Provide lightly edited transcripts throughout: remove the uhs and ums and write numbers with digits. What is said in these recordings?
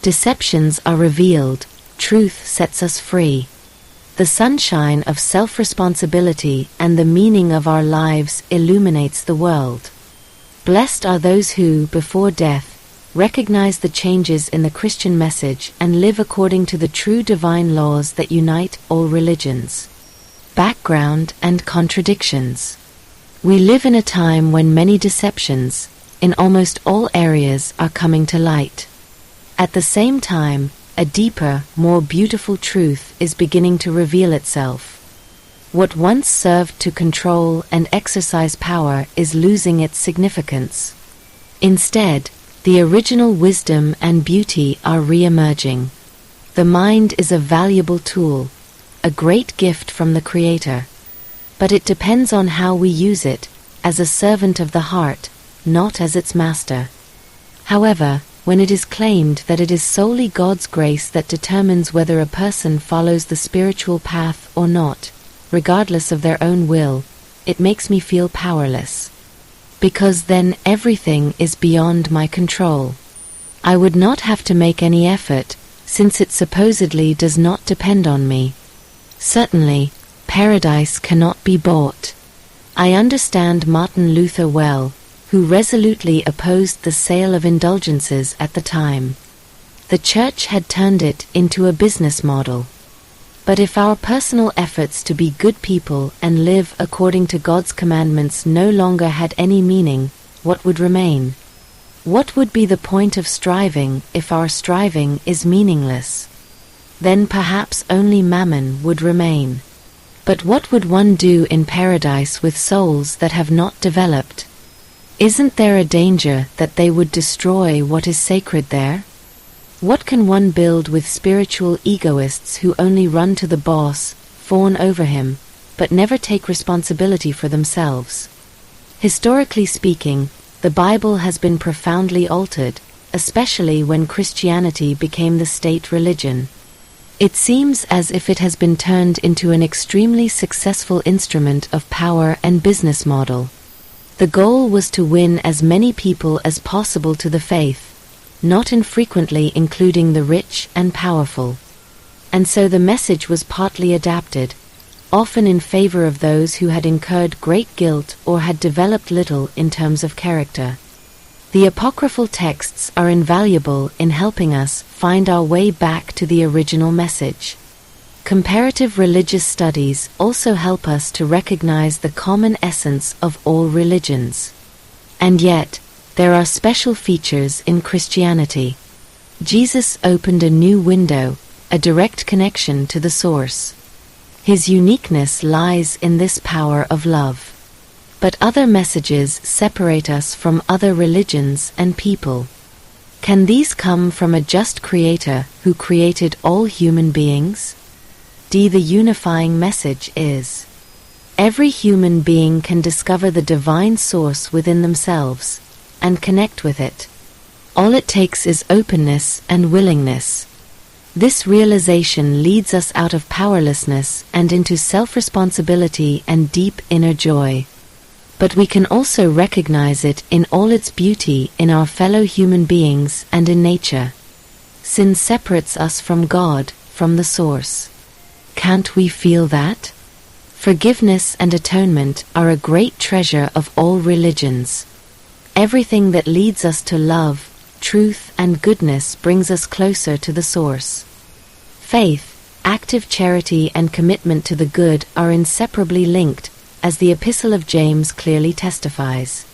Deceptions are revealed, truth sets us free. The sunshine of self-responsibility and the meaning of our lives illuminates the world. Blessed are those who, before death, recognize the changes in the Christian message and live according to the true divine laws that unite all religions. Background and contradictions. We live in a time when many deceptions, in almost all areas, are coming to light. At the same time, a deeper, more beautiful truth is beginning to reveal itself. What once served to control and exercise power is losing its significance. Instead, the original wisdom and beauty are re-emerging. The mind is a valuable tool, a great gift from the Creator. But it depends on how we use it, as a servant of the heart, not as its master. However, when it is claimed that it is solely God's grace that determines whether a person follows the spiritual path or not, regardless of their own will, it makes me feel powerless. Because then everything is beyond my control. I would not have to make any effort, since it supposedly does not depend on me. Certainly, paradise cannot be bought. I understand Martin Luther well, who resolutely opposed the sale of indulgences at the time. The Church had turned it into a business model. But if our personal efforts to be good people and live according to God's commandments no longer had any meaning, what would remain? What would be the point of striving if our striving is meaningless? Then perhaps only mammon would remain. But what would one do in paradise with souls that have not developed? Isn't there a danger that they would destroy what is sacred there? What can one build with spiritual egoists who only run to the boss, fawn over him, but never take responsibility for themselves? Historically speaking, the Bible has been profoundly altered, especially when Christianity became the state religion. It seems as if it has been turned into an extremely successful instrument of power and business model. The goal was to win as many people as possible to the faith, not infrequently including the rich and powerful. And so the message was partly adapted, often in favor of those who had incurred great guilt or had developed little in terms of character. The apocryphal texts are invaluable in helping us find our way back to the original message. Comparative religious studies also help us to recognize the common essence of all religions. And yet, there are special features in Christianity. Jesus opened a new window, a direct connection to the source. His uniqueness lies in this power of love. But other messages separate us from other religions and people. Can these come from a just Creator who created all human beings? The unifying message is: every human being can discover the divine source within themselves and connect with it. All it takes is openness and willingness. This realization leads us out of powerlessness and into self-responsibility and deep inner joy. But we can also recognize it in all its beauty in our fellow human beings and in nature. Sin separates us from God, from the source. Can't we feel that? Forgiveness and atonement are a great treasure of all religions. Everything that leads us to love, truth, and goodness brings us closer to the source. Faith, active charity, and commitment to the good are inseparably linked, as the Epistle of James clearly testifies.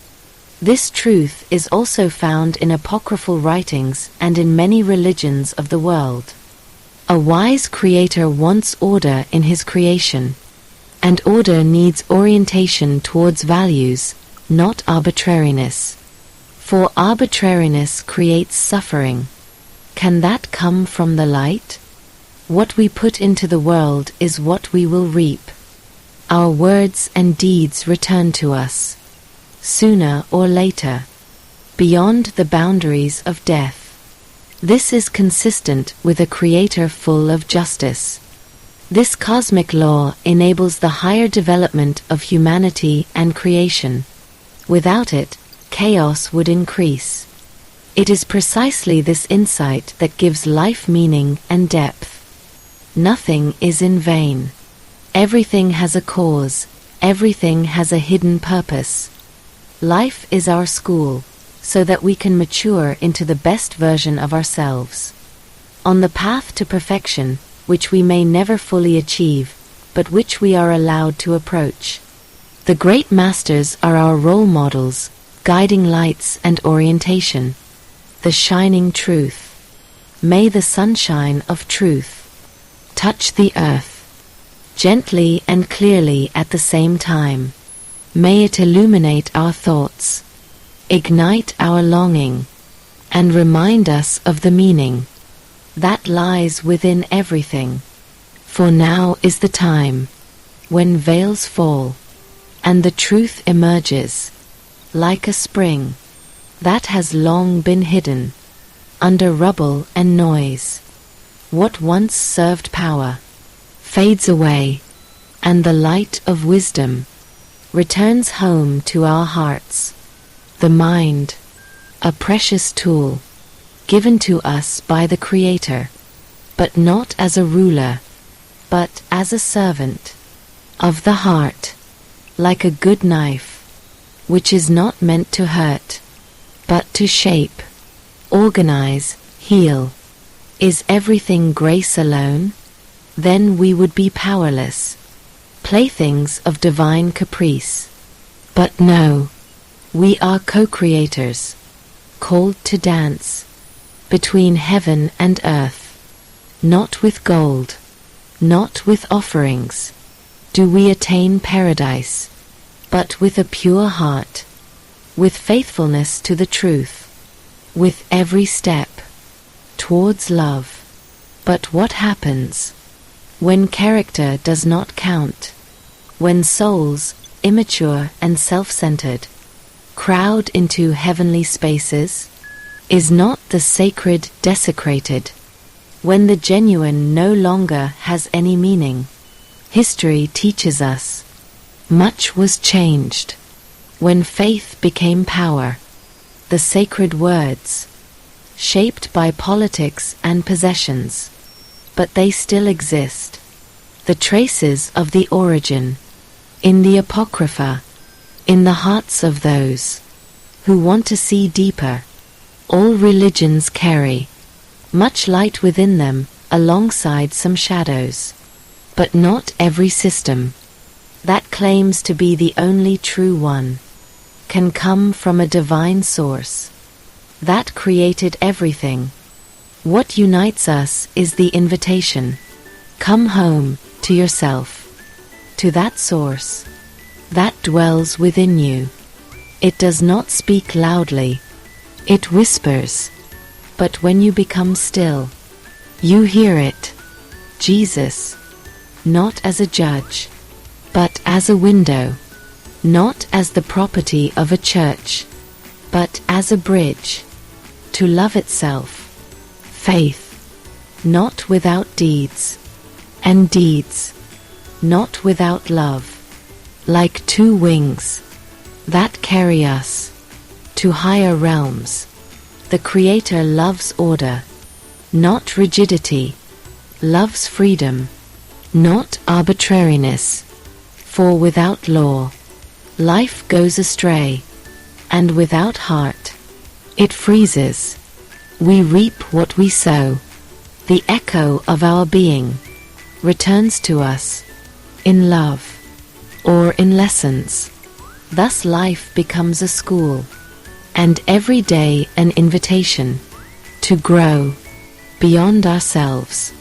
This truth is also found in apocryphal writings and in many religions of the world. A wise Creator wants order in His creation. And order needs orientation towards values, not arbitrariness. For arbitrariness creates suffering. Can that come from the light? What we put into the world is what we will reap. Our words and deeds return to us, sooner or later, beyond the boundaries of death. This is consistent with a Creator full of justice. This cosmic law enables the higher development of humanity and creation. Without it, chaos would increase. It is precisely this insight that gives life meaning and depth. Nothing is in vain. Everything has a cause, everything has a hidden purpose. Life is our school, so that we can mature into the best version of ourselves. On the path to perfection, which we may never fully achieve, but which we are allowed to approach. The great masters are our role models, guiding lights and orientation. The shining truth. May the sunshine of truth touch the earth, gently and clearly at the same time. May it illuminate our thoughts, ignite our longing, and remind us of the meaning that lies within everything. For now is the time when veils fall, and the truth emerges, like a spring that has long been hidden under rubble and noise. What once served power fades away, and the light of wisdom returns home to our hearts. The mind, a precious tool, given to us by the Creator, but not as a ruler, but as a servant of the heart, like a good knife, which is not meant to hurt, but to shape, organize, heal. Is everything grace alone? Then we would be powerless, playthings of divine caprice. But no, we are co-creators, called to dance between heaven and earth. Not with gold, not with offerings, do we attain paradise, but with a pure heart, with faithfulness to the truth, with every step towards love. But what happens when character does not count? When souls, immature and self-centered, crowd into heavenly spaces? Is not the sacred desecrated? When the genuine no longer has any meaning? History teaches us much was changed when faith became power. The sacred words, shaped by politics and possessions, but they still exist. The traces of the origin, in the Apocrypha, in the hearts of those who want to see deeper. All religions carry much light within them, alongside some shadows. But not every system that claims to be the only true one can come from a divine source that created everything. What unites us is the invitation. Come home to yourself, to that source that dwells within you. It does not speak loudly, it whispers, but when you become still, you hear it. Jesus, not as a judge, but as a window, not as the property of a church, but as a bridge to love itself. Faith, not without deeds, and deeds, not without love, like two wings that carry us to higher realms. The Creator loves order, not rigidity, loves freedom, not arbitrariness. For without law, life goes astray, and without heart, it freezes. We reap what we sow. The echo of our being returns to us in love or in lessons. Thus life becomes a school, and every day an invitation to grow beyond ourselves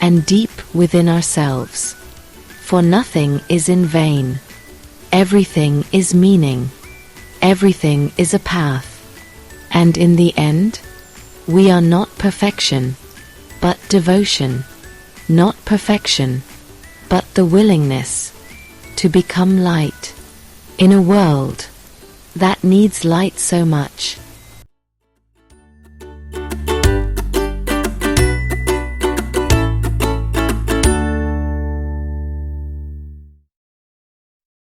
and deep within ourselves. For nothing is in vain. Everything is meaning. Everything is a path. And in the end, we are not perfection, but devotion. Not perfection, but the willingness to become light in a world that needs light so much.